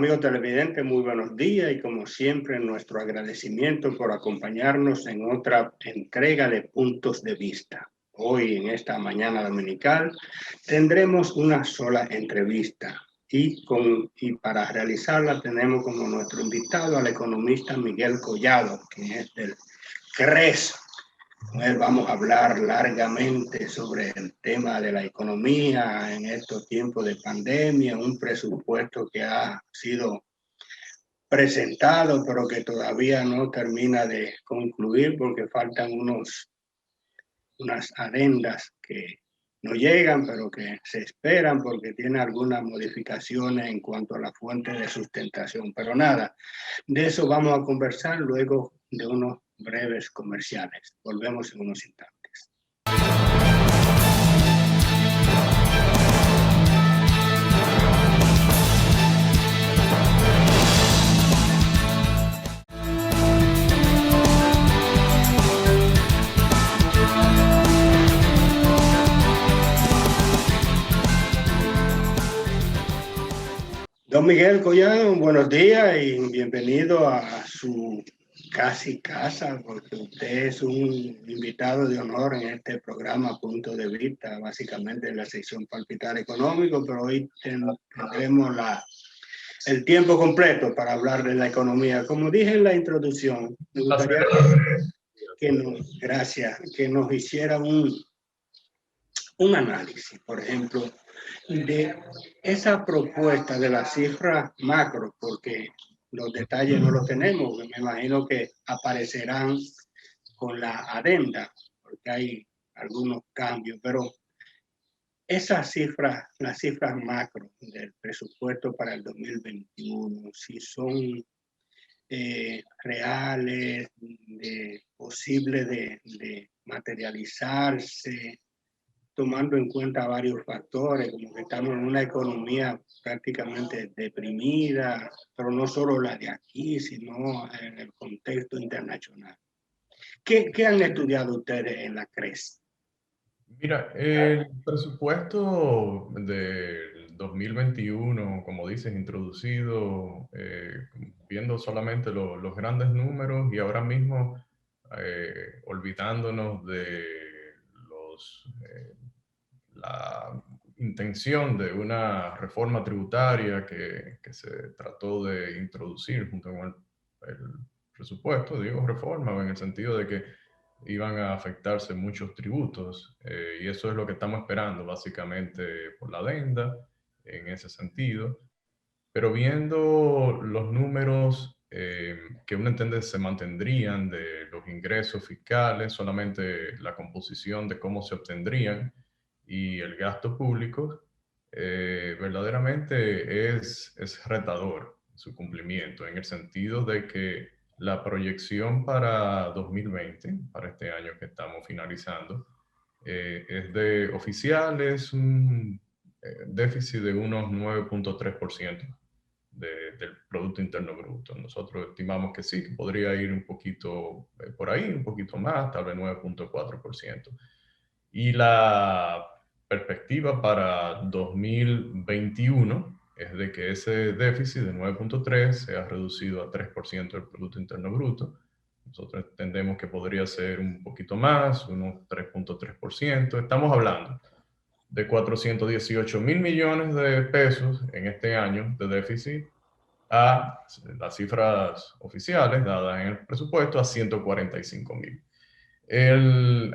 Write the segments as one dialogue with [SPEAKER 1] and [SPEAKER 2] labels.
[SPEAKER 1] amigos televidentes, muy buenos días y como siempre nuestro agradecimiento por acompañarnos en otra entrega de Puntos de Vista. Hoy en esta mañana dominical tendremos una sola entrevista y para realizarla tenemos como nuestro invitado al economista Miguel Collado, quien es del CRES. Con él vamos a hablar largamente sobre el tema de la economía en estos tiempos de pandemia, un presupuesto que ha sido presentado, pero que todavía no termina de concluir porque faltan unas adendas que no llegan, pero que se esperan porque tiene algunas modificaciones en cuanto a la fuente de sustentación. Pero nada, de eso vamos a conversar luego de unos breves comerciales. Volvemos en unos instantes. Don Miguel Collado, buenos días y bienvenido a su casi casa, porque usted es un invitado de honor en este programa Punto de Vista, básicamente en la sección Palpitar Económico, pero hoy tendremos el tiempo completo para hablar de la economía. Como dije en la introducción, me gustaría que nos hiciera un análisis, por ejemplo, de esa propuesta de las cifras macro, porque los detalles no los tenemos, me imagino que aparecerán con la adenda, porque hay algunos cambios, pero esas cifras, las cifras macro del presupuesto para el 2021, si son reales, posibles de materializarse, tomando en cuenta varios factores, como que estamos en una economía prácticamente deprimida, pero no solo la de aquí, sino en el contexto internacional. ¿Qué han estudiado ustedes en la CRES?
[SPEAKER 2] Mira, el presupuesto del 2021, como dices, introducido, viendo solamente los grandes números y ahora mismo olvidándonos de la intención de una reforma tributaria que se trató de introducir junto con el presupuesto, digo reforma, en el sentido de que iban a afectarse muchos tributos y eso es lo que estamos esperando básicamente por la adenda en ese sentido. Pero viendo los números que uno entiende se mantendrían de los ingresos fiscales, solamente la composición de cómo se obtendrían y el gasto público, verdaderamente es retador su cumplimiento en el sentido de que la proyección para 2020, para este año que estamos finalizando, es de oficiales un déficit de unos 9.3% del Producto Interno Bruto. Nosotros estimamos que sí, que podría ir un poquito por ahí, un poquito más, tal vez 9.4%. Y la perspectiva para 2021 es de que ese déficit de 9.3 sea reducido a 3% del Producto Interno Bruto. Nosotros entendemos que podría ser un poquito más, unos 3.3%. Estamos hablando de 418.000 millones de pesos en este año de déficit a las cifras oficiales dadas en el presupuesto a 145.000.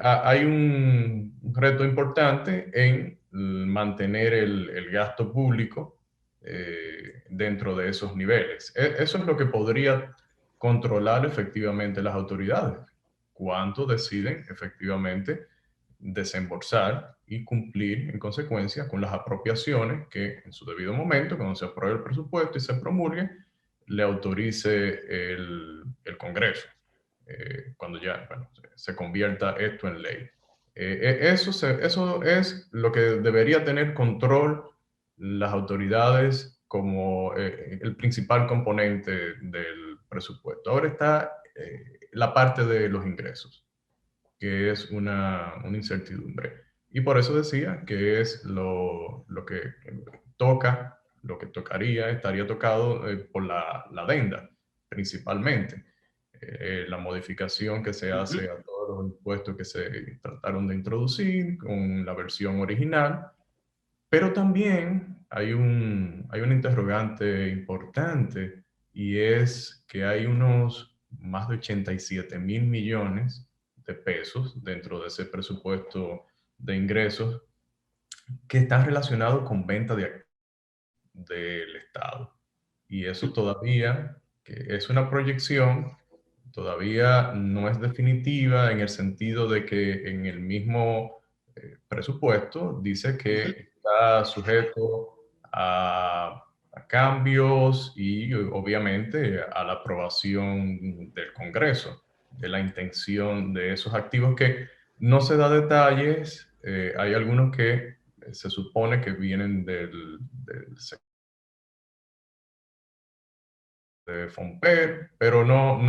[SPEAKER 2] Hay un reto importante en mantener el gasto público dentro de esos niveles. Eso es lo que podría controlar efectivamente las autoridades. Cuánto deciden efectivamente desembolsar y cumplir en consecuencia con las apropiaciones que en su debido momento, cuando se apruebe el presupuesto y se promulgue, le autorice el Congreso, cuando ya se convierta esto en ley. Eso es lo que debería tener control las autoridades como el principal componente del presupuesto. Ahora está la parte de los ingresos, que es una incertidumbre. Y por eso decía que es lo que toca lo que estaría tocado por la adenda, principalmente. La modificación que se hace a todos los impuestos que se trataron de introducir con la versión original, pero también hay una interrogante importante y es que hay unos más de 87 mil millones de pesos dentro de ese presupuesto de ingresos que están relacionados con venta del Estado. Y eso todavía, que es una proyección, todavía no es definitiva en el sentido de que en el mismo presupuesto dice que está sujeto a cambios y obviamente a la aprobación del Congreso, de la intención de esos activos que no se da detalles. Hay algunos que se supone que vienen del sector de FOMPER, pero no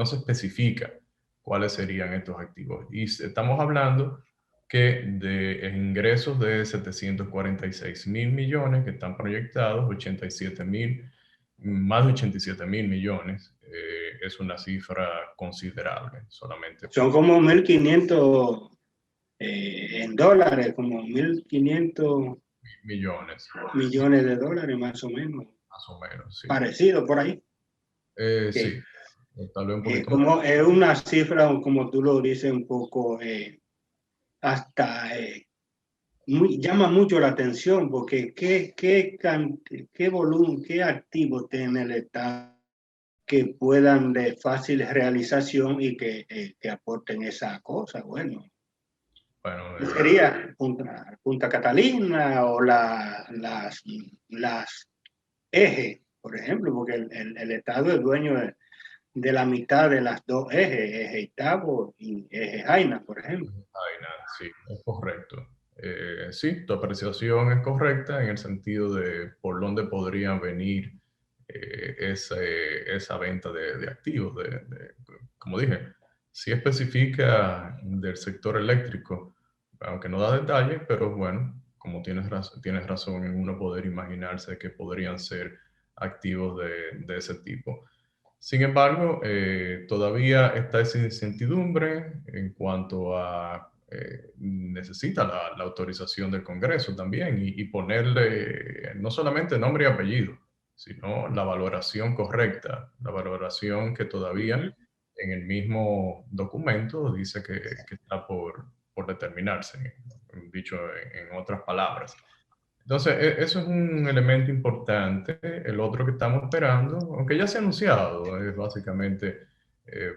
[SPEAKER 2] se especifica cuáles serían estos activos. Y estamos hablando que de ingresos de 746 mil millones que están proyectados, más de 87 mil millones, es una cifra considerable solamente.
[SPEAKER 1] Son como 1.500 en dólares, como 1.500
[SPEAKER 2] millones
[SPEAKER 1] de dólares más o menos.
[SPEAKER 2] Más o menos, sí.
[SPEAKER 1] Parecido por ahí.
[SPEAKER 2] Sí, tal vez un poquito
[SPEAKER 1] como
[SPEAKER 2] más.
[SPEAKER 1] es una cifra, como tú lo dices, un poco hasta llama mucho la atención, porque qué volumen, qué activos tiene el Estado que puedan de fácil realización y que aporten esa cosa. Bueno, sería Punta Catalina o las ejes, por ejemplo, porque el Estado es dueño de la mitad de las dos ejes, eje Itabo y eje Jaina, por ejemplo.
[SPEAKER 2] Jaina, sí, es correcto. Sí, tu apreciación es correcta en el sentido de por dónde podrían venir esa venta de activos. Como dije, sí especifica del sector eléctrico, aunque no da detalles, pero bueno, como tienes razón en uno poder imaginarse que podrían ser activos de ese tipo. Sin embargo, todavía está esa incertidumbre en cuanto a necesita la autorización del Congreso también y ponerle no solamente nombre y apellido, sino la valoración correcta, la valoración que todavía en el mismo documento dice que está por determinarse, dicho en otras palabras. Entonces, eso es un elemento importante. El otro que estamos esperando, aunque ya se ha anunciado, es básicamente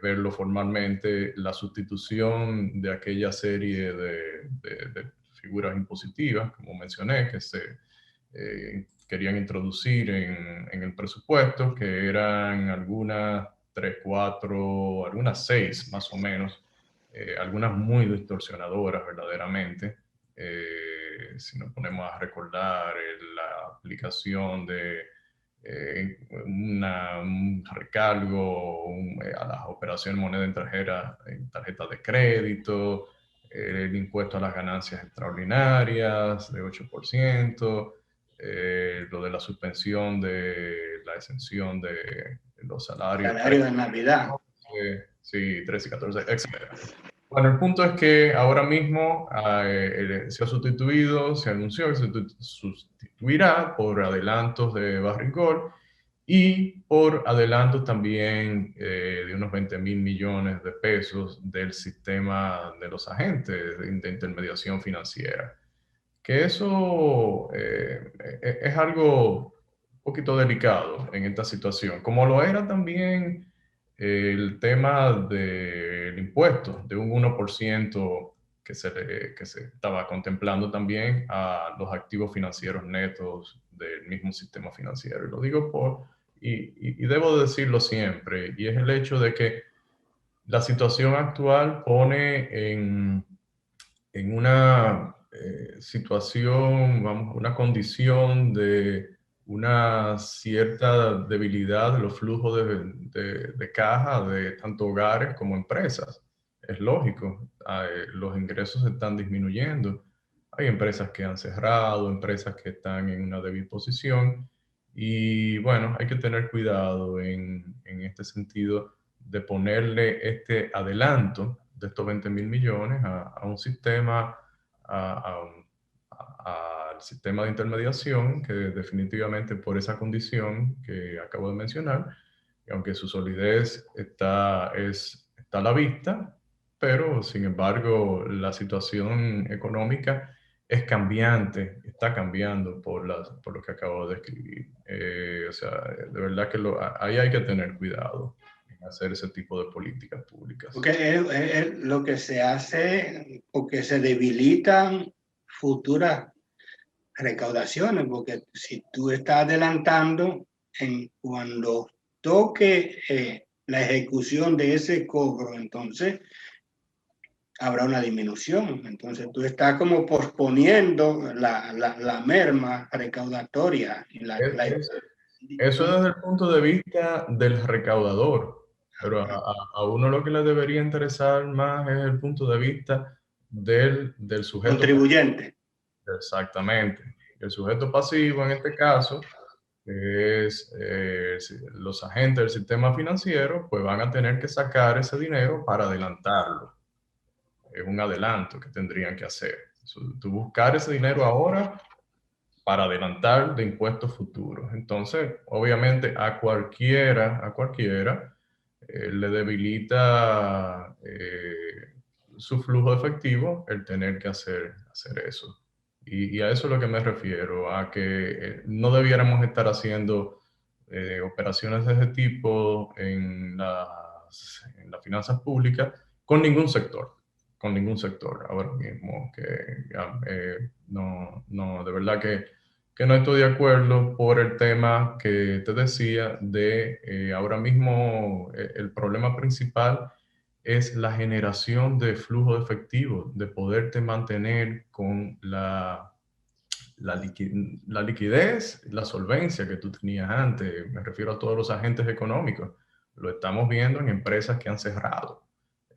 [SPEAKER 2] verlo formalmente, la sustitución de aquella serie de figuras impositivas, como mencioné, que se querían introducir en el presupuesto, que eran algunas 3, 4, algunas 6 más o menos, algunas muy distorsionadoras verdaderamente. Si nos ponemos a recordar la aplicación de un recargo a las operaciones de moneda extranjera en tarjetas de crédito, el impuesto a las ganancias extraordinarias de 8%, lo de la suspensión de la exención de los salarios.
[SPEAKER 1] Salario de Navidad.
[SPEAKER 2] Sí, 13 y 14, etc. Bueno, el punto es que ahora mismo se ha sustituido, se anunció que se sustituirá por adelantos de Barrigol y por adelantos también de unos 20 mil millones de pesos del sistema de los agentes de intermediación financiera. Que eso es algo un poquito delicado en esta situación, como lo era también el tema del impuesto de un 1% que se estaba contemplando también a los activos financieros netos del mismo sistema financiero. Y lo digo y debo decirlo siempre, y es el hecho de que la situación actual pone en una situación, vamos, una condición de una cierta debilidad de los flujos de caja de tanto hogares como empresas. Es lógico, los ingresos están disminuyendo, Hay empresas que han cerrado, empresas que están en una débil posición y bueno, hay que tener cuidado en este sentido de ponerle este adelanto de estos 20.000 millones a un sistema, al sistema de intermediación que definitivamente por esa condición que acabo de mencionar, aunque su solidez está a la vista, pero sin embargo la situación económica es cambiante, está cambiando por lo que acabo de describir. O sea, de verdad que ahí hay que tener cuidado en hacer ese tipo de políticas públicas.
[SPEAKER 1] Porque es lo que se hace porque se debilitan futuras recaudaciones, porque si tú estás adelantando cuando toque la ejecución de ese cobro, entonces habrá una disminución. Entonces tú estás como posponiendo la merma recaudatoria.
[SPEAKER 2] Eso desde el punto de vista del recaudador, pero a uno lo que le debería interesar más es el punto de vista del sujeto.
[SPEAKER 1] Contribuyente.
[SPEAKER 2] Exactamente. El sujeto pasivo en este caso es los agentes del sistema financiero, pues van a tener que sacar ese dinero para adelantarlo. Es un adelanto que tendrían que hacer. Tú buscar ese dinero ahora para adelantar de impuestos futuros. Entonces, obviamente, a cualquiera le debilita su flujo de efectivo el tener que hacer eso. Y a eso es lo que me refiero, a que no debiéramos estar haciendo operaciones de ese tipo en las finanzas públicas con ningún sector ahora mismo, que no, de verdad que no estoy de acuerdo por el tema que te decía de ahora mismo el problema principal es la generación de flujo de efectivo, de poderte mantener con la liquidez, la solvencia que tú tenías antes. Me refiero a todos los agentes económicos. Lo estamos viendo en empresas que han cerrado,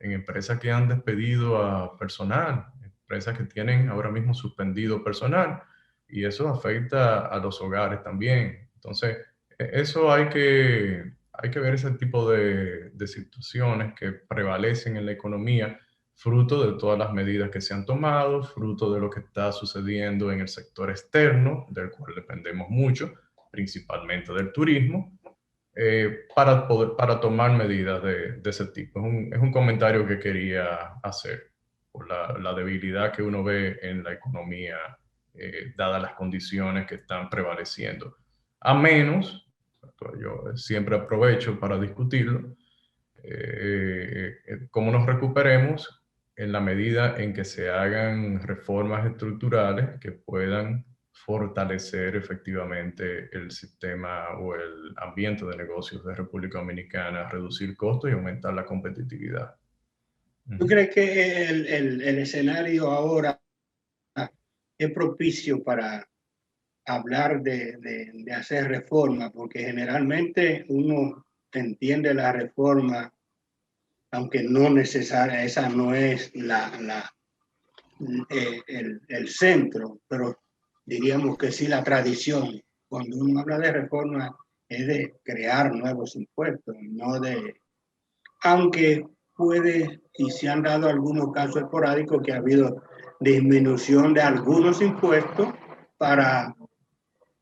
[SPEAKER 2] en empresas que han despedido a personal, empresas que tienen ahora mismo suspendido personal, y eso afecta a los hogares también. Entonces, eso hay que ver ese tipo de situaciones que prevalecen en la economía, fruto de todas las medidas que se han tomado, fruto de lo que está sucediendo en el sector externo, del cual dependemos mucho, principalmente del turismo, para tomar medidas de ese tipo. Es un comentario que quería hacer por la debilidad que uno ve en la economía, dadas las condiciones que están prevaleciendo. A menos, yo siempre aprovecho para discutirlo, cómo nos recuperemos en la medida en que se hagan reformas estructurales que puedan fortalecer efectivamente el sistema o el ambiente de negocios de República Dominicana, reducir costos y aumentar la competitividad.
[SPEAKER 1] ¿Tú crees que el escenario ahora es propicio para hablar de hacer reforma? Porque generalmente uno entiende la reforma, aunque no necesaria, esa no es el centro, pero diríamos que sí la tradición. Cuando uno habla de reforma es de crear nuevos impuestos, no de... Aunque puede, y se han dado algunos casos esporádicos que ha habido disminución de algunos impuestos para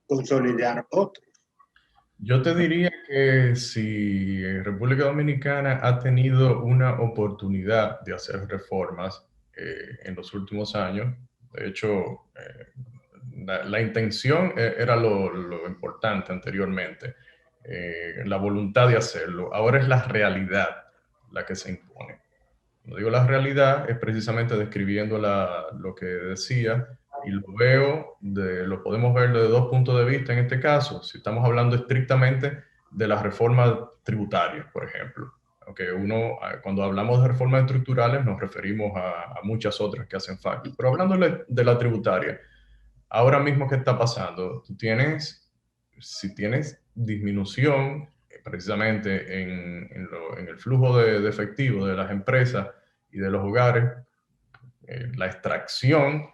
[SPEAKER 1] consolidar otros.
[SPEAKER 2] Yo te diría que si República Dominicana ha tenido una oportunidad de hacer reformas en los últimos años, de hecho, la intención era lo importante anteriormente, la voluntad de hacerlo. Ahora es la realidad la que se impone. Cuando digo la realidad, es precisamente describiendo lo que decía, y lo podemos ver desde dos puntos de vista en este caso. Si estamos hablando estrictamente de las reformas tributarias, por ejemplo. Aunque cuando hablamos de reformas estructurales nos referimos a muchas otras que hacen falta. Pero hablando de la tributaria, ahora mismo, ¿qué está pasando? Si tienes disminución precisamente en el flujo de efectivo de las empresas y de los hogares, la extracción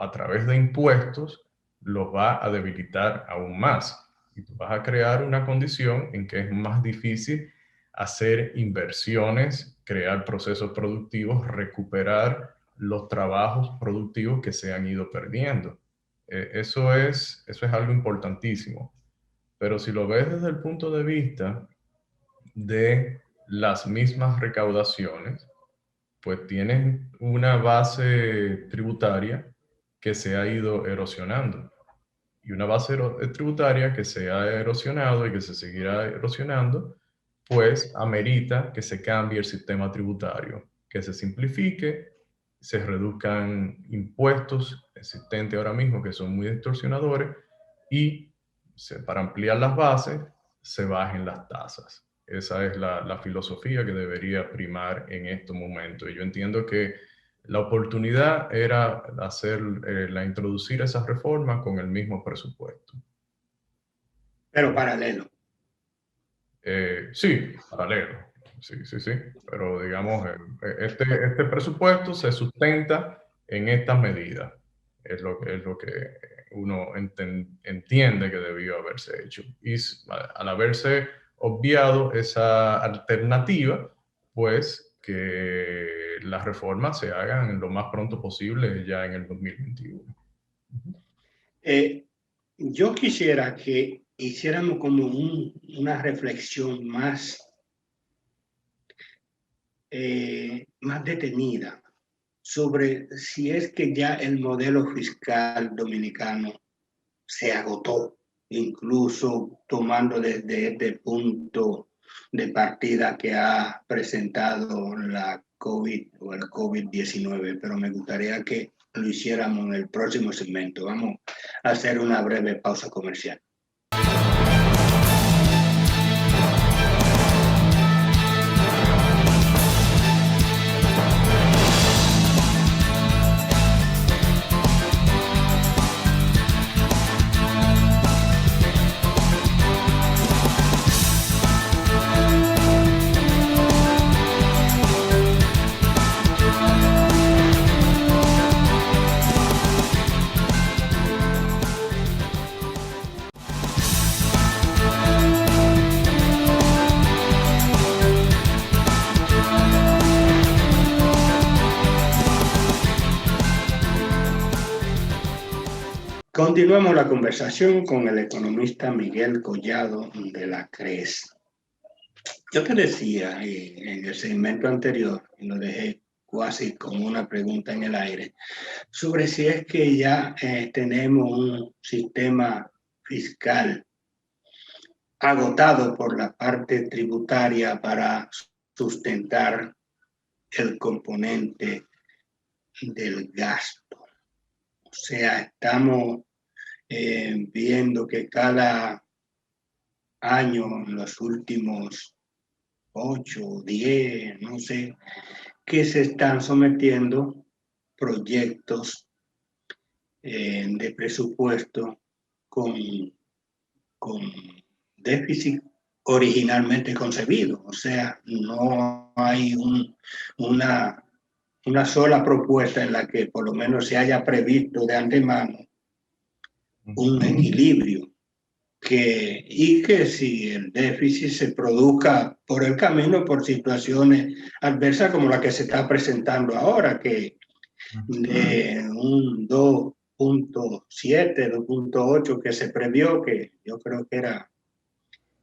[SPEAKER 2] a través de impuestos los va a debilitar aún más. Y tú vas a crear una condición en que es más difícil hacer inversiones, crear procesos productivos, recuperar los trabajos productivos que se han ido perdiendo. Eso es algo importantísimo. Pero si lo ves desde el punto de vista de las mismas recaudaciones, pues tienen una base tributaria que se ha ido erosionando. Y una base tributaria que se ha erosionado y que se seguirá erosionando, pues amerita que se cambie el sistema tributario, que se simplifique, se reduzcan impuestos existentes ahora mismo que son muy distorsionadores y para ampliar las bases se bajen las tasas. Esa es la filosofía que debería primar en estos momentos. Y yo entiendo que la oportunidad era introducir esas reformas con el mismo presupuesto.
[SPEAKER 1] Pero paralelo.
[SPEAKER 2] Sí, paralelo. Sí. Pero digamos, este presupuesto se sustenta en estas medidas. Es lo que uno entiende que debió haberse hecho. Y al haberse obviado esa alternativa, pues que las reformas se hagan lo más pronto posible ya en el 2021.
[SPEAKER 1] Yo quisiera que hiciéramos como una reflexión más detenida sobre si es que ya el modelo fiscal dominicano se agotó, incluso tomando desde este punto de partida que ha presentado la COVID o el COVID-19, pero me gustaría que lo hiciéramos en el próximo segmento. Vamos a hacer una breve pausa comercial. Continuamos la conversación con el economista Miguel Collado de la CRES. Yo te decía en el segmento anterior, y lo dejé casi como una pregunta en el aire, sobre si es que ya tenemos un sistema fiscal agotado por la parte tributaria para sustentar el componente del gasto. O sea, estamos viendo que cada año, en los últimos 8 o 10, no sé, que se están sometiendo proyectos de presupuesto con déficit originalmente concebido. O sea, no hay una sola propuesta en la que por lo menos se haya previsto de antemano un equilibrio y que si el déficit se produzca por el camino por situaciones adversas como la que se está presentando ahora, que de un 2.7, 2.8 que se previó, que yo creo que era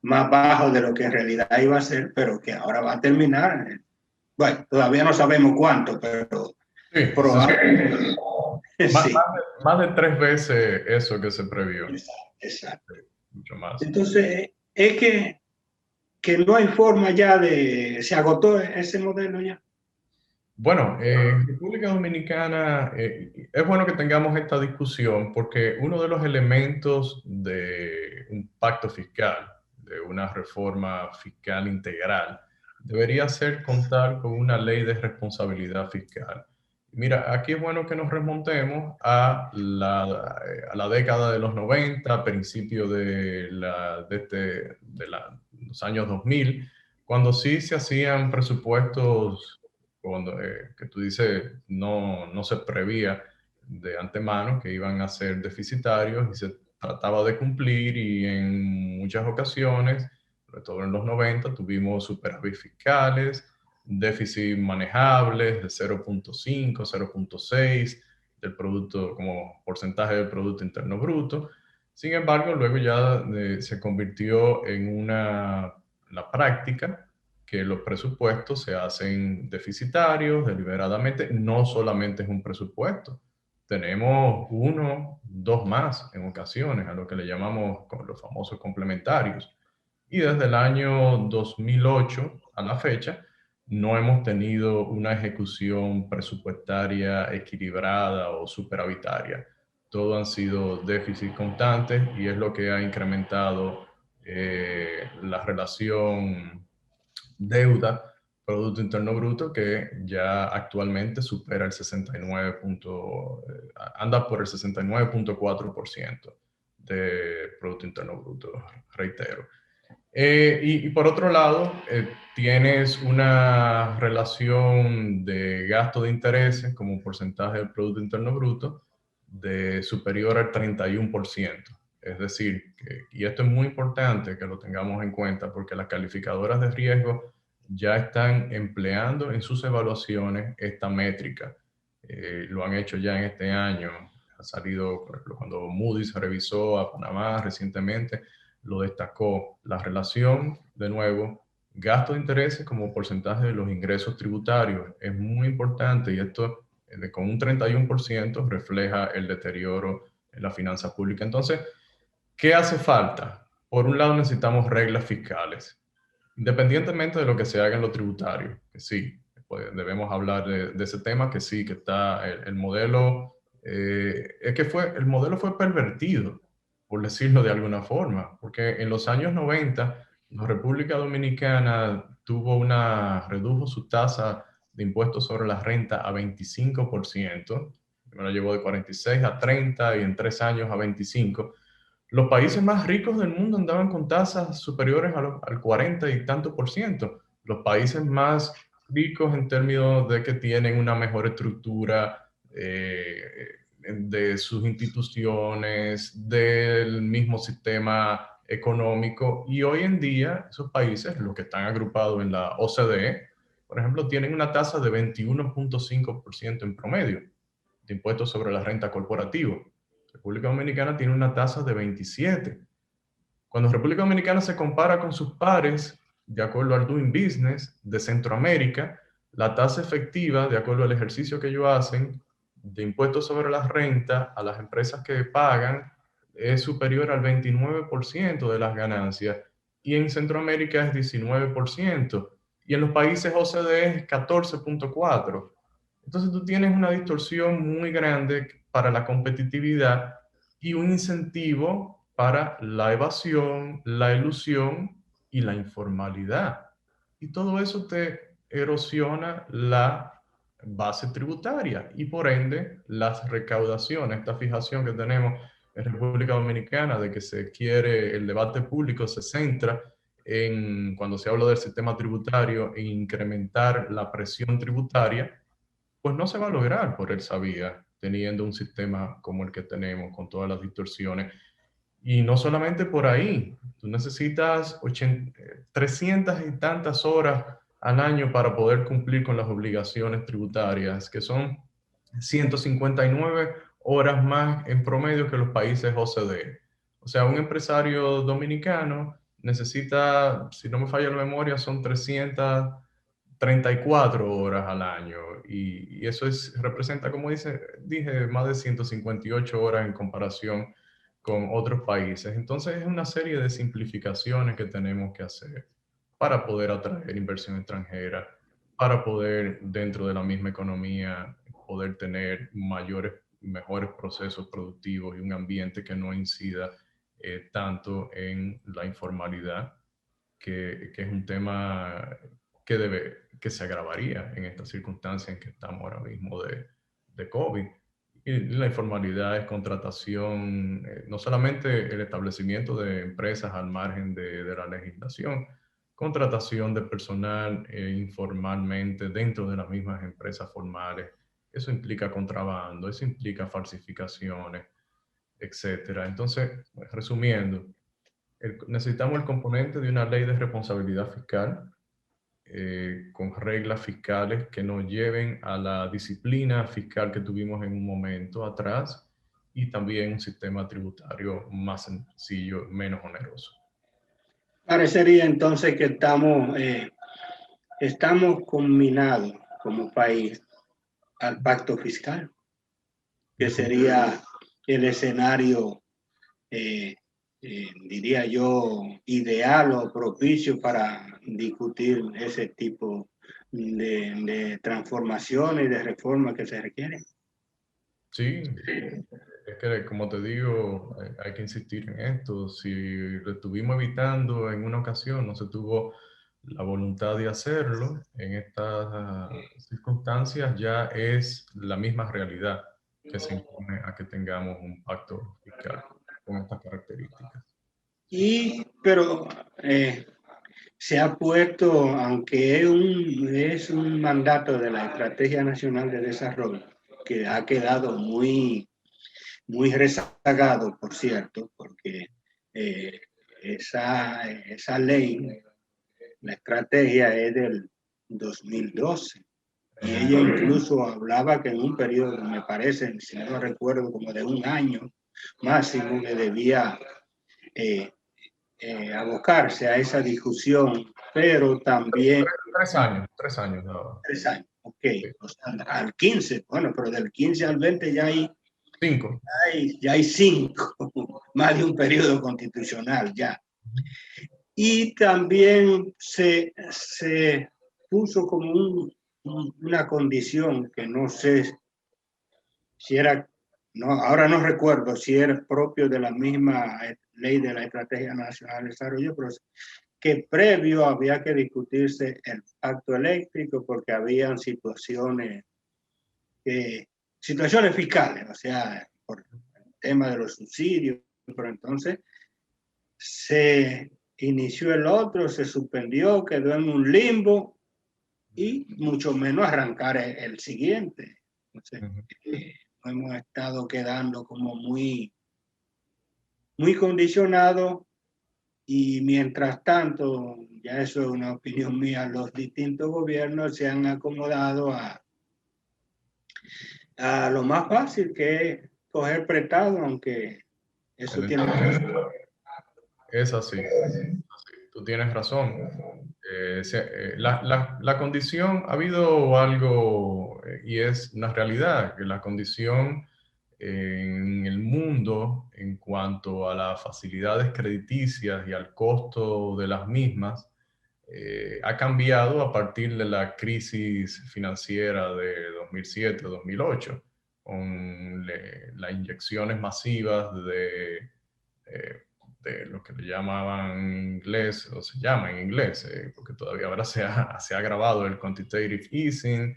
[SPEAKER 1] más bajo de lo que en realidad iba a ser, pero que ahora va a terminar. Bueno, todavía no sabemos cuánto, pero
[SPEAKER 2] sí,
[SPEAKER 1] probablemente.
[SPEAKER 2] Sí. Más de 3 veces eso que se previó.
[SPEAKER 1] Exacto.
[SPEAKER 2] Mucho más.
[SPEAKER 1] Entonces, es que no hay forma ya se agotó ese modelo ya.
[SPEAKER 2] Bueno, en República Dominicana es bueno que tengamos esta discusión porque uno de los elementos de un pacto fiscal, de una reforma fiscal integral, debería ser contar con una ley de responsabilidad fiscal. Mira, aquí es bueno que nos remontemos a la década de los 90, principio de los años 2000, cuando sí se hacían presupuestos que tú dices no se prevía de antemano que iban a ser deficitarios y se trataba de cumplir, y en muchas ocasiones, sobre todo en los 90, tuvimos superávit fiscales, déficit manejables de 0.5, 0.6 del producto como porcentaje del Producto Interno Bruto. Sin embargo, luego ya se convirtió en la práctica que los presupuestos se hacen deficitarios deliberadamente. No solamente es un presupuesto, tenemos uno, dos más en ocasiones, a lo que le llamamos los famosos complementarios. Y desde el año 2008 a la fecha, no hemos tenido una ejecución presupuestaria equilibrada o superavitaria. Todo han sido déficits constantes, y es lo que ha incrementado la relación deuda Producto Interno Bruto, que ya actualmente supera el 69 anda por el 69.4% de Producto Interno Bruto, reitero. Y por otro lado, tienes una relación de gasto de intereses como porcentaje del Producto Interno Bruto de superior al 31%. Es decir, y esto es muy importante que lo tengamos en cuenta, porque las calificadoras de riesgo ya están empleando en sus evaluaciones esta métrica. Lo han hecho ya en este año. Ha salido, por ejemplo, cuando Moody's revisó a Panamá recientemente, lo destacó. La relación, de nuevo, gasto de intereses como porcentaje de los ingresos tributarios es muy importante, y esto con un 31% refleja el deterioro en la finanza pública. Entonces, ¿qué hace falta? Por un lado, necesitamos reglas fiscales, independientemente de lo que se haga en lo tributario, que sí, pues debemos hablar de ese tema, que sí, que está el modelo, es que el modelo fue pervertido, por decirlo de alguna forma, porque en los años 90, la República Dominicana redujo su tasa de impuestos sobre la renta a 25%, primero llevó de 46 a 30 y en 3 años a 25%. Los países más ricos del mundo andaban con tasas superiores al 40 y tanto por ciento. Los países más ricos en términos de que tienen una mejor estructura de sus instituciones, del mismo sistema económico. Y hoy en día, esos países, los que están agrupados en la OCDE, por ejemplo, tienen una tasa de 21.5% en promedio de impuestos sobre la renta corporativa. República Dominicana tiene una tasa de 27. Cuando República Dominicana se compara con sus pares, de acuerdo al Doing Business de Centroamérica, la tasa efectiva, de acuerdo al ejercicio que ellos hacen, de impuestos sobre la renta a las empresas que pagan, es superior al 29% de las ganancias, y en Centroamérica es 19%, y en los países OCDE es 14.4%. Entonces tú tienes una distorsión muy grande para la competitividad y un incentivo para la evasión, la elusión y la informalidad. Y todo eso te erosiona la base tributaria y por ende las recaudaciones. Esta fijación que tenemos en República Dominicana de que el debate público se centra en, cuando se habla del sistema tributario, en incrementar la presión tributaria, pues no se va a lograr por esa vía, teniendo un sistema como el que tenemos, con todas las distorsiones. Y no solamente por ahí, tú necesitas 300 y tantas horas al año para poder cumplir con las obligaciones tributarias, que son 159 horas más en promedio que los países OCDE. O sea, un empresario dominicano necesita, si no me falla la memoria, son 334 horas al año, y eso representa, como dije, más de 158 horas en comparación con otros países. Entonces es una serie de simplificaciones que tenemos que hacer para poder atraer inversión extranjera, para poder, dentro de la misma economía, poder tener mejores procesos productivos y un ambiente que no incida tanto en la informalidad, que es un tema que se agravaría en esta circunstancia en que estamos ahora mismo de COVID. Y la informalidad es contratación, no solamente el establecimiento de empresas al margen de la legislación, contratación de personal informalmente dentro de las mismas empresas formales, eso implica contrabando, eso implica falsificaciones, etcétera. Entonces, resumiendo, necesitamos el componente de una ley de responsabilidad fiscal con reglas fiscales que nos lleven a la disciplina fiscal que tuvimos en un momento atrás y también un sistema tributario más sencillo, menos oneroso.
[SPEAKER 1] Parecería entonces que estamos combinados como país al pacto fiscal, que sería el escenario, diría yo, ideal o propicio para discutir ese tipo de transformaciones y de reformas que se requieren.
[SPEAKER 2] Sí, es que como te digo, hay que insistir en esto. Si lo estuvimos evitando en una ocasión, no se tuvo la voluntad de hacerlo, en estas circunstancias ya es la misma realidad que se impone a que tengamos un pacto fiscal con estas características.
[SPEAKER 1] Pero se ha puesto, aunque es un mandato de la Estrategia Nacional de Desarrollo, que ha quedado muy rezagado, por cierto, porque esa ley, la estrategia es del 2012. Y ella incluso hablaba que en un periodo, me parece, si no recuerdo, como de un año máximo, que debía abocarse a esa discusión, pero también...
[SPEAKER 2] 3 años, 3 años. No.
[SPEAKER 1] 3 años, ok.
[SPEAKER 2] Sí.
[SPEAKER 1] O sea, al 15, bueno, pero del 15 al 20 ya hay
[SPEAKER 2] 5.
[SPEAKER 1] ya hay 5, más de un periodo constitucional ya. Y también se puso como una condición que no sé si era, no, ahora no recuerdo si era propio de la misma ley de la Estrategia Nacional de Desarrollo, pero que previo había que discutirse el pacto eléctrico porque habían situaciones fiscales, o sea, por el tema de los subsidios, pero entonces se inició el otro, se suspendió, quedó en un limbo y mucho menos arrancar el siguiente. Entonces, hemos estado quedando como muy condicionados y mientras tanto, ya eso es una opinión mía, los distintos gobiernos se han acomodado a lo más fácil, que es coger prestado, aunque eso tiene...
[SPEAKER 2] Es así. Tú tienes razón. La condición, ha habido algo, y es una realidad, que la condición en el mundo en cuanto a las facilidades crediticias y al costo de las mismas, ha cambiado a partir de la crisis financiera de 2007-2008, con las inyecciones masivas de lo que le llamaban en inglés, o se llama en inglés, porque todavía ahora se ha grabado el quantitative easing,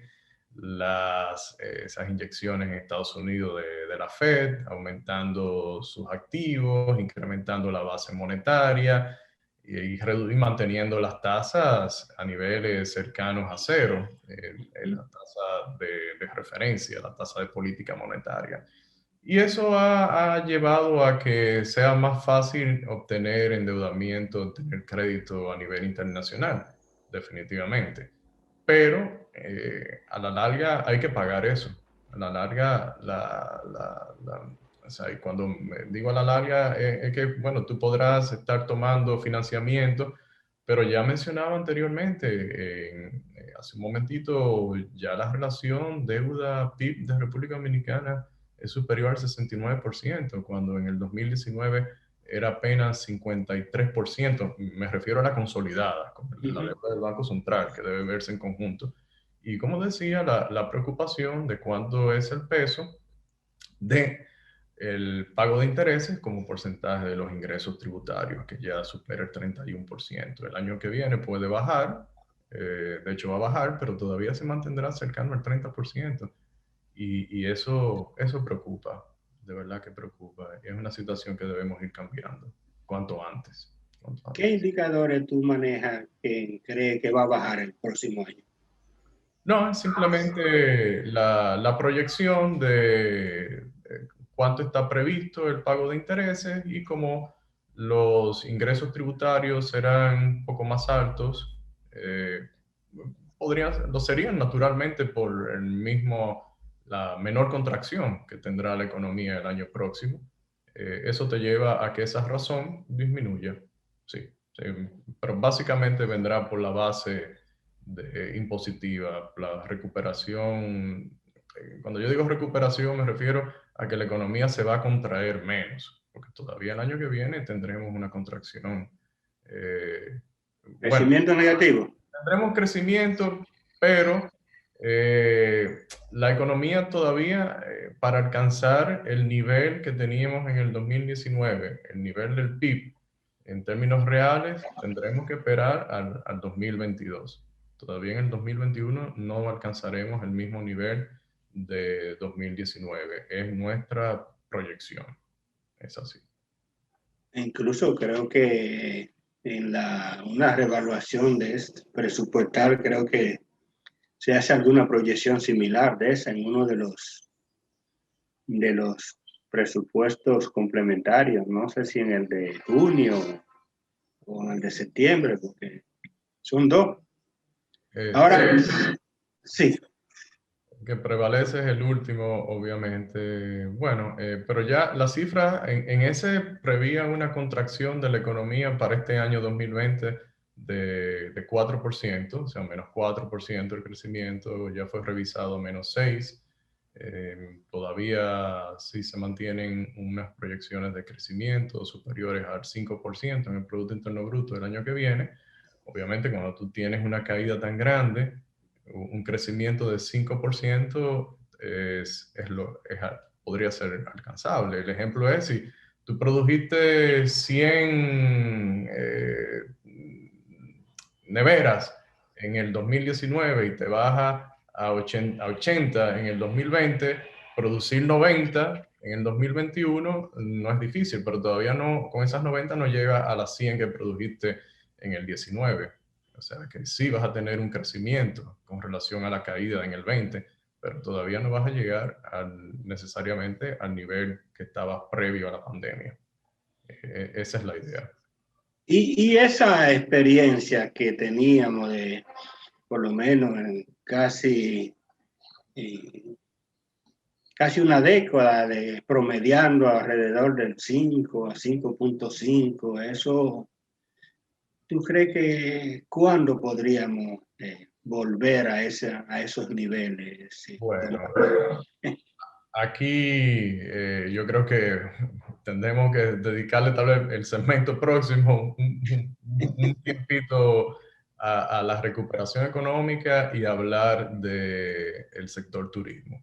[SPEAKER 2] esas inyecciones en Estados Unidos de la Fed, aumentando sus activos, incrementando la base monetaria y manteniendo las tasas a niveles cercanos a cero, la tasa de referencia, la tasa de política monetaria. Y eso ha llevado a que sea más fácil obtener endeudamiento, obtener crédito a nivel internacional, definitivamente. Pero a la larga hay que pagar eso. A la larga, o sea, y cuando digo a la larga, es que, bueno, tú podrás estar tomando financiamiento, pero ya mencionaba anteriormente, hace un momentito, ya la relación deuda-PIB de República Dominicana es superior al 69%, cuando en el 2019 era apenas 53%. Me refiero a la consolidada, con la deuda del Banco Central, que debe verse en conjunto. Y como decía, la preocupación de cuánto es el peso de el pago de intereses como porcentaje de los ingresos tributarios, que ya supera el 31%. El año que viene puede bajar, de hecho va a bajar, pero todavía se mantendrá cercano al 30%. Y eso preocupa, de verdad que preocupa. Es una situación que debemos ir cambiando cuanto antes.
[SPEAKER 1] ¿Qué indicadores tú manejas que cree que va a bajar el próximo año?
[SPEAKER 2] No, es simplemente la proyección de cuánto está previsto el pago de intereses y cómo los ingresos tributarios serán un poco más altos, eh, lo serían naturalmente por la menor contracción que tendrá la economía el año próximo. Eso te lleva a que esa razón disminuya. Sí, sí, pero básicamente vendrá por la base impositiva, la recuperación. Cuando yo digo recuperación me refiero a que la economía se va a contraer menos, porque todavía el año que viene tendremos una contracción. Bueno,
[SPEAKER 1] Crecimiento negativo.
[SPEAKER 2] tendremos crecimiento, pero la economía todavía, para alcanzar el nivel que teníamos en el 2019, el nivel del PIB, en términos reales, tendremos que esperar al 2022. Todavía en el 2021 no alcanzaremos el mismo nivel de 2019. Es nuestra proyección. Es así.
[SPEAKER 1] Incluso creo que en una revaluación presupuestal, creo que se hace alguna proyección similar de esa en uno de los presupuestos complementarios. No sé si en el de junio o en el de septiembre, porque son dos. Ahora, sí.
[SPEAKER 2] Que prevalece es el último, obviamente. Bueno, pero ya la cifra en ese prevía una contracción de la economía para este año 2020 de 4%, o sea, menos 4% el crecimiento, ya fue revisado menos 6%. Todavía sí se mantienen unas proyecciones de crecimiento superiores al 5% en el Producto Interno Bruto del año que viene. Obviamente, cuando tú tienes una caída tan grande, un crecimiento de 5% podría ser alcanzable. El ejemplo es si tú produjiste 100 neveras en el 2019 y te baja a 80 en el 2020, producir 90 en el 2021 no es difícil, pero todavía no, con esas 90 no llega a las 100 que produjiste en el 19. O sea que sí vas a tener un crecimiento con relación a la caída en el 20, pero todavía no vas a llegar necesariamente al nivel que estaba previo a la pandemia. Esa es la idea.
[SPEAKER 1] Y esa experiencia que teníamos de, por lo menos, casi una década de promediando alrededor del 5 a 5.5, eso, ¿tú crees que cuándo podríamos volver a esos niveles? Sí.
[SPEAKER 2] Bueno, aquí yo creo que tendremos que dedicarle tal vez el segmento próximo un tiempito a la recuperación económica y hablar del sector turismo,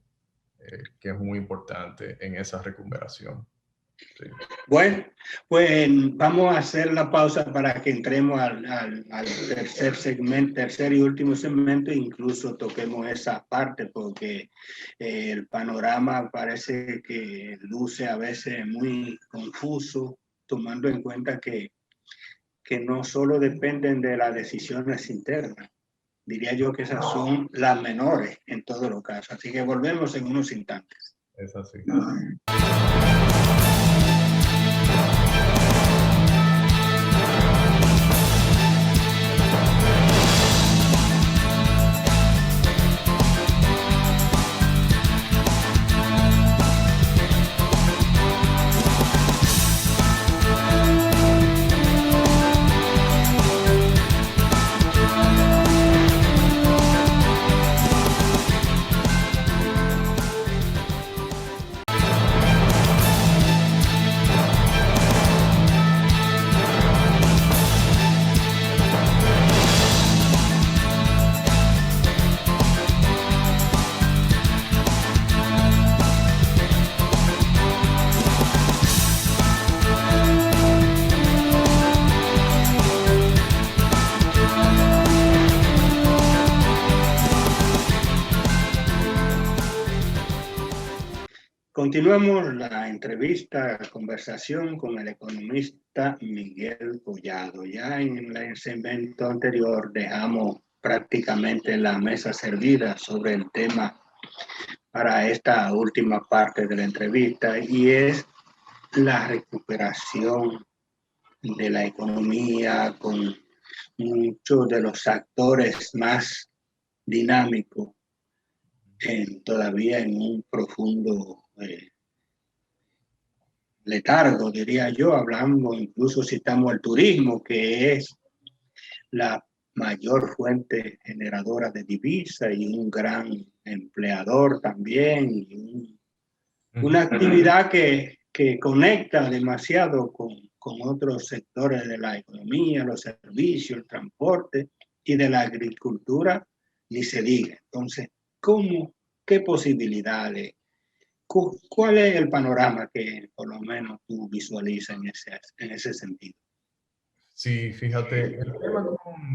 [SPEAKER 2] que es muy importante en esa recuperación. Sí.
[SPEAKER 1] Bueno, pues vamos a hacer la pausa para que entremos al tercer segmento, tercer y último segmento, e incluso toquemos esa parte, porque el panorama parece que luce a veces muy confuso, tomando en cuenta que no solo dependen de las decisiones internas. Diría yo que esas son las menores en todos los casos. Así que volvemos en unos instantes.
[SPEAKER 2] Es así.
[SPEAKER 1] Continuamos la entrevista, la conversación con el economista Miguel Collado. Ya en el segmento anterior dejamos prácticamente la mesa servida sobre el tema para esta última parte de la entrevista, y es la recuperación de la economía con muchos de los actores más dinámicos todavía en un profundo letargo, diría yo, hablando incluso citamos el turismo, que es la mayor fuente generadora de divisas y un gran empleador también, y una actividad que conecta demasiado con otros sectores de la economía, los servicios, el transporte y de la agricultura, ni se diga. Entonces, ¿qué posibilidades? ¿Cuál es el panorama que por lo menos tú visualizas en ese sentido?
[SPEAKER 2] Sí, fíjate, el tema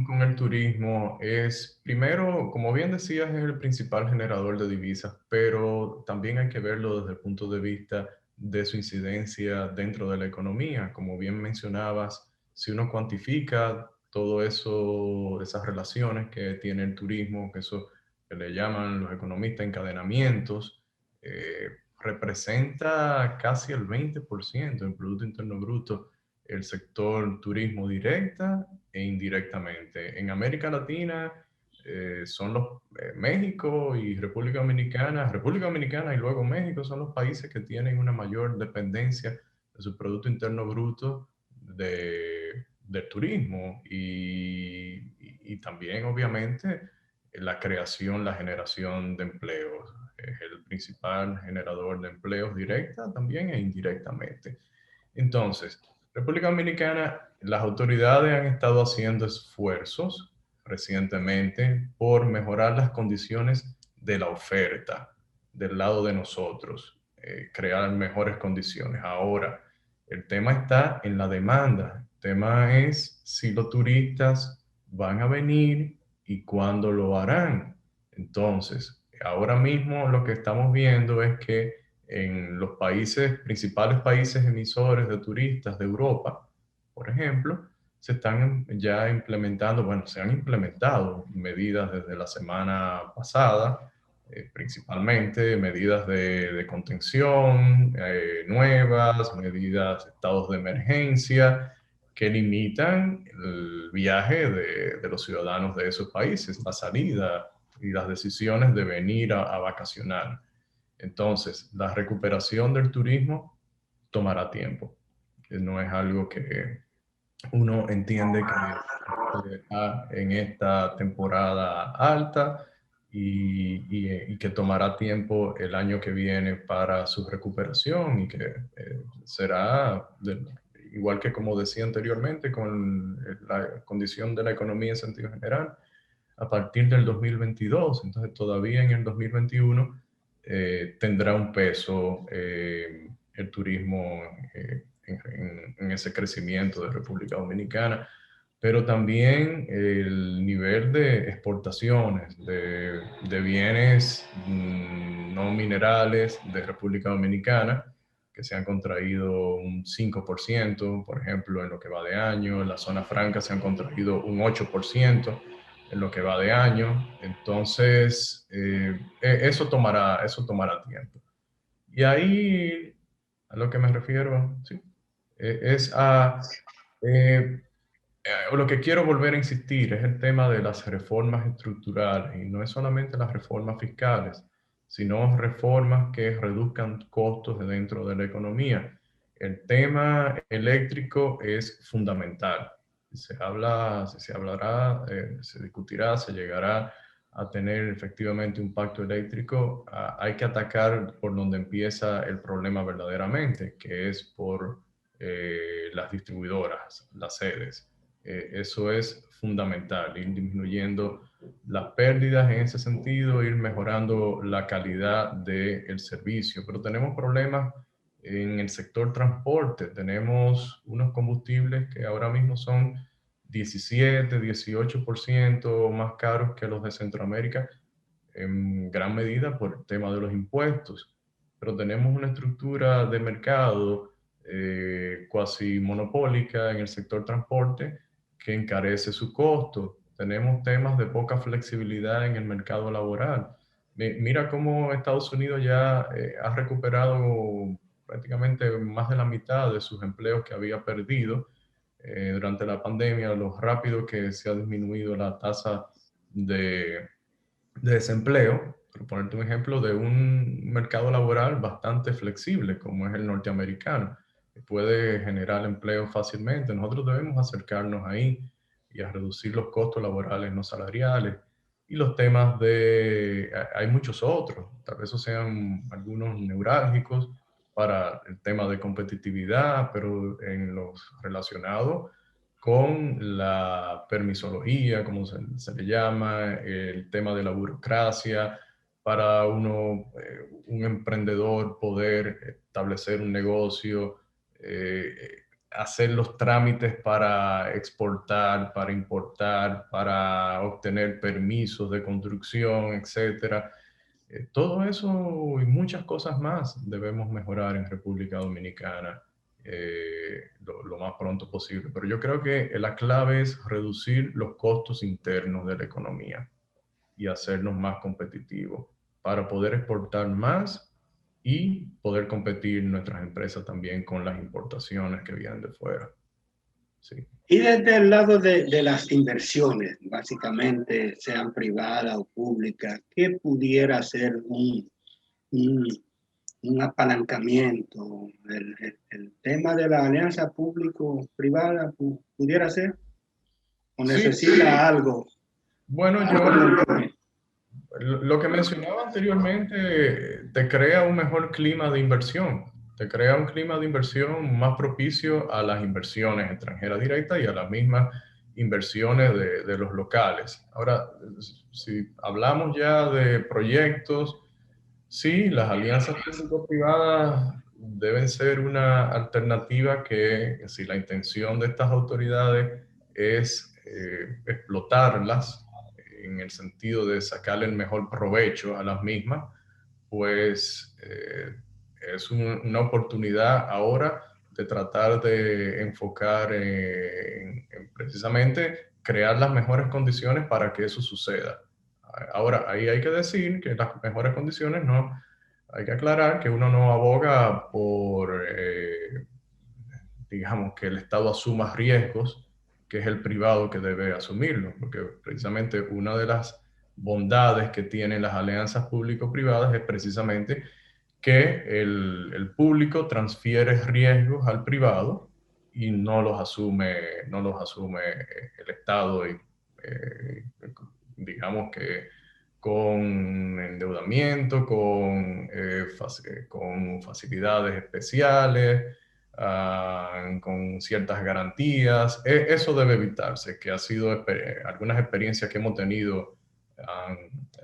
[SPEAKER 2] con el turismo es, primero, como bien decías, es el principal generador de divisas, pero también hay que verlo desde el punto de vista de su incidencia dentro de la economía. Como bien mencionabas, si uno cuantifica todo eso, esas relaciones que tiene el turismo, que eso que le llaman los economistas encadenamientos, representa casi el 20% del Producto Interno Bruto el sector turismo directa e indirectamente. En América Latina son México y República Dominicana y luego México son los países que tienen una mayor dependencia de su Producto Interno Bruto del turismo y también obviamente la creación, la generación de empleos. Es el principal generador de empleos directa también e indirectamente. Entonces, República Dominicana, las autoridades han estado haciendo esfuerzos recientemente por mejorar las condiciones de la oferta del lado de nosotros, crear mejores condiciones. Ahora, el tema está en la demanda. El tema es si los turistas van a venir y cuándo lo harán. Entonces, ahora mismo lo que estamos viendo es que en los principales países emisores de turistas de Europa, por ejemplo, se están ya implementando, bueno, se han implementado medidas desde la semana pasada, principalmente medidas de contención, nuevas, medidas, estados de emergencia, que limitan el viaje de los ciudadanos de esos países, la salida y las decisiones de venir a vacacionar. Entonces, la recuperación del turismo tomará tiempo. No es algo que uno entiende que está en esta temporada alta y que tomará tiempo el año que viene para su recuperación y que será, igual que como decía anteriormente, con la condición de la economía en sentido general, a partir del 2022. Entonces, todavía en el 2021 tendrá un peso el turismo en ese crecimiento de República Dominicana, pero también el nivel de exportaciones de bienes no minerales de República Dominicana, que se han contraído un 5%, por ejemplo, en lo que va de año. En la zona franca se han contraído un 8% en lo que va de año. Entonces, eso tomará tiempo. Y ahí, a lo que me refiero, sí, es lo que quiero volver a insistir es el tema de las reformas estructurales, y no es solamente las reformas fiscales, sino reformas que reduzcan costos dentro de la economía. El tema eléctrico es fundamental. Se hablará, se discutirá, se llegará a tener efectivamente un pacto eléctrico. Hay que atacar por donde empieza el problema verdaderamente, que es por las distribuidoras, las sedes. Eso es fundamental, ir disminuyendo las pérdidas en ese sentido, ir mejorando la calidad del servicio. Pero tenemos problemas en el sector transporte. Tenemos unos combustibles que ahora mismo son 17, 18% más caros que los de Centroamérica, en gran medida por el tema de los impuestos. Pero tenemos una estructura de mercado cuasi monopólica en el sector transporte que encarece su costo. tenemos temas de poca flexibilidad en el mercado laboral. Mira cómo Estados Unidos ya ha recuperado prácticamente más de la mitad de sus empleos que había perdido durante la pandemia, lo rápido que se ha disminuido la tasa de desempleo, por ponerte un ejemplo, de un mercado laboral bastante flexible como es el norteamericano, que puede generar empleo fácilmente. Nosotros debemos acercarnos ahí y a reducir los costos laborales no salariales y los temas de... Hay muchos otros, tal vez esos sean algunos neurálgicos para el tema de competitividad, pero en los relacionados con la permisología, como se le llama, el tema de la burocracia, para uno, un emprendedor poder establecer un negocio, hacer los trámites para exportar, para importar, para obtener permisos de construcción, etcétera. Todo eso y muchas cosas más debemos mejorar en República Dominicana lo más pronto posible. Pero yo creo que la clave es reducir los costos internos de la economía y hacernos más competitivos para poder exportar más y poder competir nuestras empresas también con las importaciones que vienen de fuera. Sí.
[SPEAKER 1] Y desde el lado de las inversiones, básicamente, sean privadas o públicas, ¿qué pudiera ser un, un apalancamiento? El tema de la alianza público-privada pudiera ser, o
[SPEAKER 2] Sí,
[SPEAKER 1] necesita algo.
[SPEAKER 2] bueno, lo que mencionaba anteriormente te crea un mejor clima de inversión, te crea un clima de inversión más propicio a las inversiones extranjeras directas y a las mismas inversiones de los locales. Ahora, si hablamos ya de proyectos, sí, las alianzas público-privadas deben ser una alternativa que, si la intención de estas autoridades es explotarlas, en el sentido de sacarle el mejor provecho a las mismas, pues es una oportunidad ahora de tratar de enfocar en precisamente crear las mejores condiciones para que eso suceda. Ahora, ahí hay que decir que las mejores condiciones no, hay que aclarar que uno no aboga por, digamos, que el Estado asuma riesgos, que es el privado que debe asumirlo, porque precisamente una de las bondades que tienen las alianzas público-privadas es precisamente que el público transfiere riesgos al privado y no los asume el Estado y digamos que con endeudamiento, con facilidades especiales, con ciertas garantías. Eso debe evitarse, que ha sido algunas experiencias que hemos tenido han,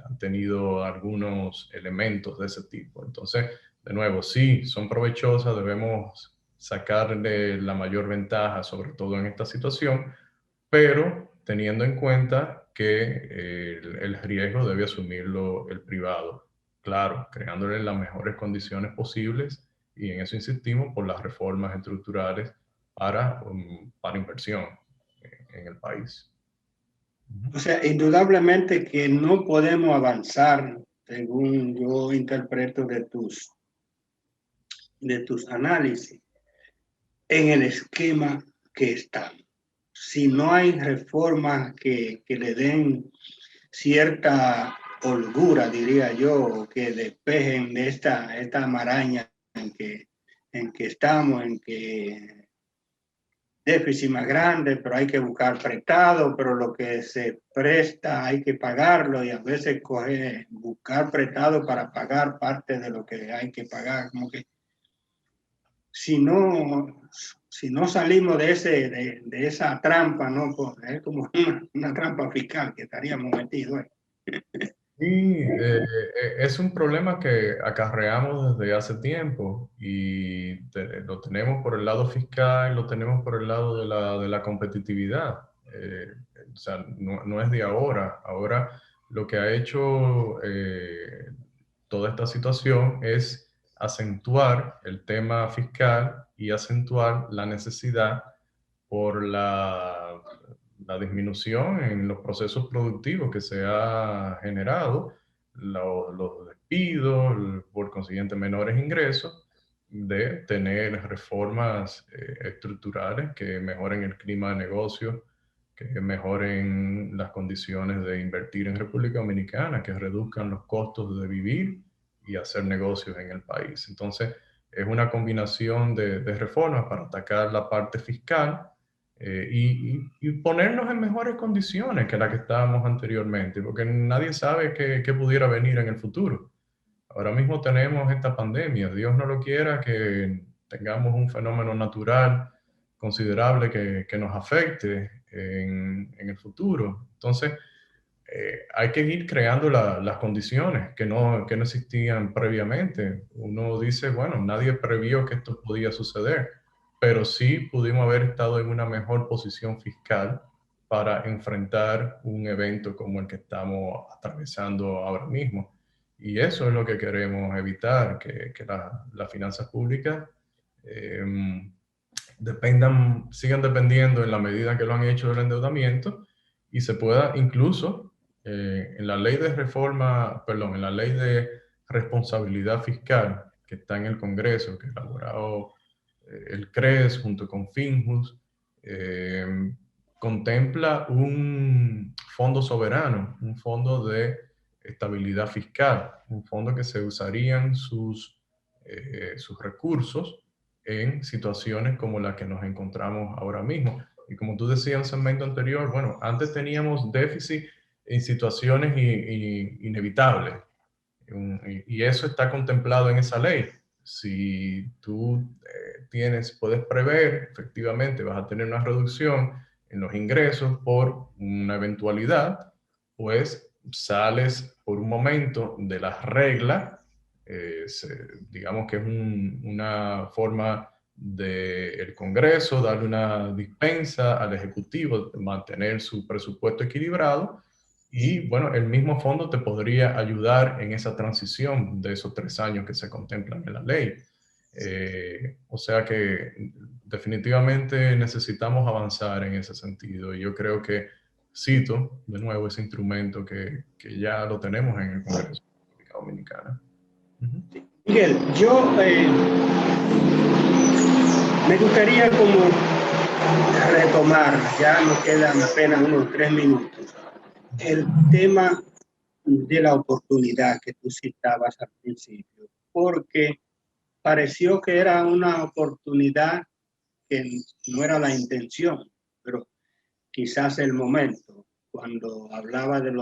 [SPEAKER 2] han tenido algunos elementos de ese tipo. Entonces, de nuevo, sí, son provechosas, debemos sacarle la mayor ventaja, sobre todo en esta situación, pero teniendo en cuenta que el riesgo debe asumirlo el privado. Claro, creándole las mejores condiciones posibles y en eso insistimos por las reformas estructurales para inversión en el país.
[SPEAKER 1] O sea, indudablemente que no podemos avanzar, según yo interpreto de tus análisis, en el esquema que está. Si no hay reformas que le den cierta holgura, diría yo, que despejen de esta maraña en que estamos, en que déficit más grande, pero hay que buscar prestado, pero lo que se presta hay que pagarlo y a veces buscar prestado para pagar parte de lo que hay que pagar, como que si no salimos de esa trampa, ¿no? Pues es como una trampa fiscal que estaríamos metidos.
[SPEAKER 2] Sí, es un problema que acarreamos desde hace tiempo y lo tenemos por el lado fiscal, lo tenemos por el lado de la competitividad. O sea, no es de ahora. Ahora lo que ha hecho toda esta situación es acentuar el tema fiscal y acentuar la necesidad por la disminución en los procesos productivos que se ha generado, los despidos, por consiguiente menores ingresos, de tener reformas estructurales que mejoren el clima de negocio, que mejoren las condiciones de invertir en República Dominicana, que reduzcan los costos de vivir y hacer negocios en el país. Entonces, es una combinación de reformas para atacar la parte fiscal y ponernos en mejores condiciones que las que estábamos anteriormente, porque nadie sabe qué pudiera venir en el futuro. Ahora mismo tenemos esta pandemia, Dios no lo quiera que tengamos un fenómeno natural considerable que nos afecte en el futuro. Entonces, hay que ir creando las condiciones que no existían previamente. Uno dice, bueno, nadie previó que esto podía suceder, pero sí pudimos haber estado en una mejor posición fiscal para enfrentar un evento como el que estamos atravesando ahora mismo. Y eso es lo que queremos evitar, que las finanzas públicas sigan dependiendo en la medida que lo han hecho del endeudamiento y se pueda incluso en la ley de reforma, perdón, en la ley de responsabilidad fiscal que está en el Congreso, que ha elaborado el CRES junto con FINJUS, contempla un fondo soberano, un fondo de estabilidad fiscal, un fondo que se usarían sus recursos en situaciones como la que nos encontramos ahora mismo. Y como tú decías en un segmento anterior, bueno, antes teníamos déficit en situaciones inevitables. Y eso está contemplado en esa ley. Si tú puedes prever, efectivamente, vas a tener una reducción en los ingresos por una eventualidad, pues sales por un momento de las reglas, digamos que es una forma del Congreso darle una dispensa al Ejecutivo, mantener su presupuesto equilibrado, y bueno, el mismo fondo te podría ayudar en esa transición de esos 3 años que se contemplan en la ley. O sea que definitivamente necesitamos avanzar en ese sentido. Y yo creo que cito de nuevo ese instrumento que ya lo tenemos en el Congreso de la República Dominicana.
[SPEAKER 1] Miguel, yo me gustaría como retomar, ya nos quedan apenas unos 3 minutos, el tema de la oportunidad que tú citabas al principio, porque pareció que era una oportunidad que no era la intención, pero quizás el momento, cuando hablaba del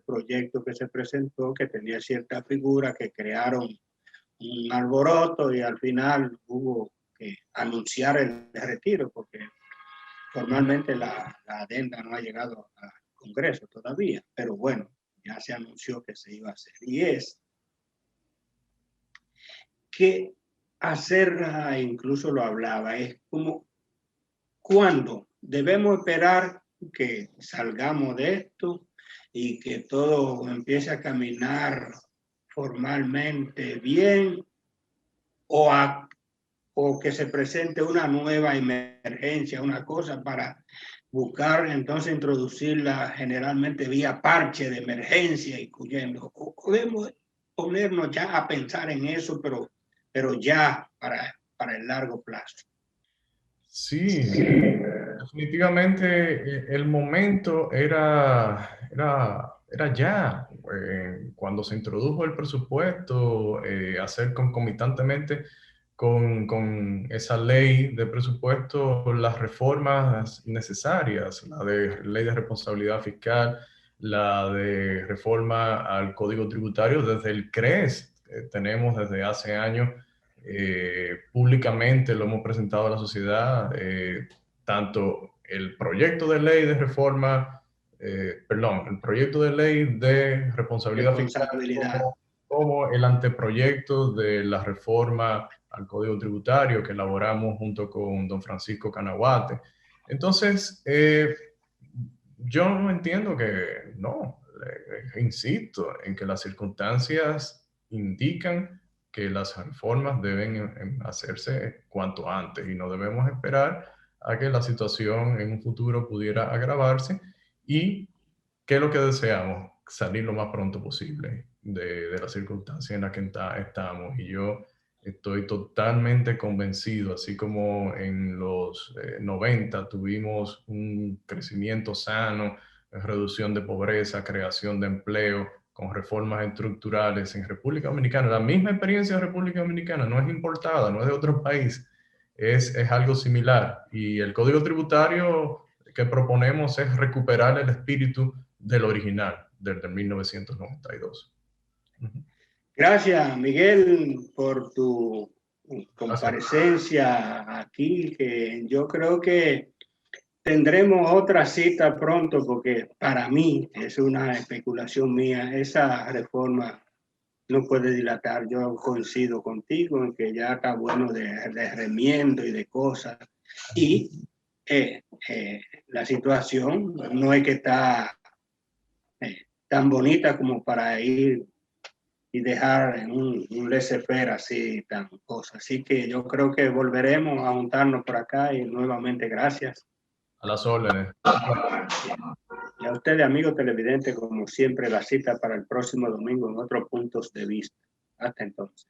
[SPEAKER 1] proyecto que se presentó, que tenía cierta figura, que crearon un alboroto y al final hubo que anunciar el retiro, porque formalmente la adenda no ha llegado al Congreso todavía, pero bueno, ya se anunció que se iba a hacer. Y es que hacer, incluso lo hablaba, es como cuando debemos esperar que salgamos de esto y que todo empiece a caminar formalmente bien, o que se presente una nueva emergencia, una cosa para buscar entonces introducirla generalmente vía parche de emergencia, incluyendo. O podemos ponernos ya a pensar en eso, pero ya para el largo plazo.
[SPEAKER 2] Sí, definitivamente el momento era ya. Cuando se introdujo el presupuesto, hacer concomitantemente con esa ley de presupuesto las reformas necesarias, la de ley de responsabilidad fiscal, la de reforma al Código Tributario, desde el CRES, tenemos desde hace años. Públicamente lo hemos presentado a la sociedad, tanto el proyecto de ley de reforma, el proyecto de ley de responsabilidad fiscal como el anteproyecto de la reforma al Código Tributario que elaboramos junto con don Francisco Canaguate. Entonces, yo no entiendo que no, insisto en que las circunstancias indican que las reformas deben hacerse cuanto antes y no debemos esperar a que la situación en un futuro pudiera agravarse y ¿qué es lo que deseamos? Salir lo más pronto posible de la circunstancia en la que estamos. Y yo estoy totalmente convencido, así como en los 90 tuvimos un crecimiento sano, reducción de pobreza, creación de empleo, con reformas estructurales en República Dominicana. La misma experiencia de República Dominicana no es importada, no es de otro país, es algo similar. Y el Código Tributario que proponemos es recuperar el espíritu del original, del 1992.
[SPEAKER 1] Gracias, Miguel, por tu
[SPEAKER 2] Gracias.
[SPEAKER 1] comparecencia aquí, que yo creo que tendremos otra cita pronto porque para mí es una especulación mía, esa reforma no puede dilatar. Yo coincido contigo en que ya está bueno de remiendo y de cosas. Y la situación no es que está tan bonita como para ir y dejar un laissez-faire así, tan cosa. Así que yo creo que volveremos a juntarnos por acá y nuevamente gracias.
[SPEAKER 2] A las órdenes.
[SPEAKER 1] Y a ustedes, amigos televidentes, como siempre, la cita para el próximo domingo en otros puntos de vista. Hasta entonces.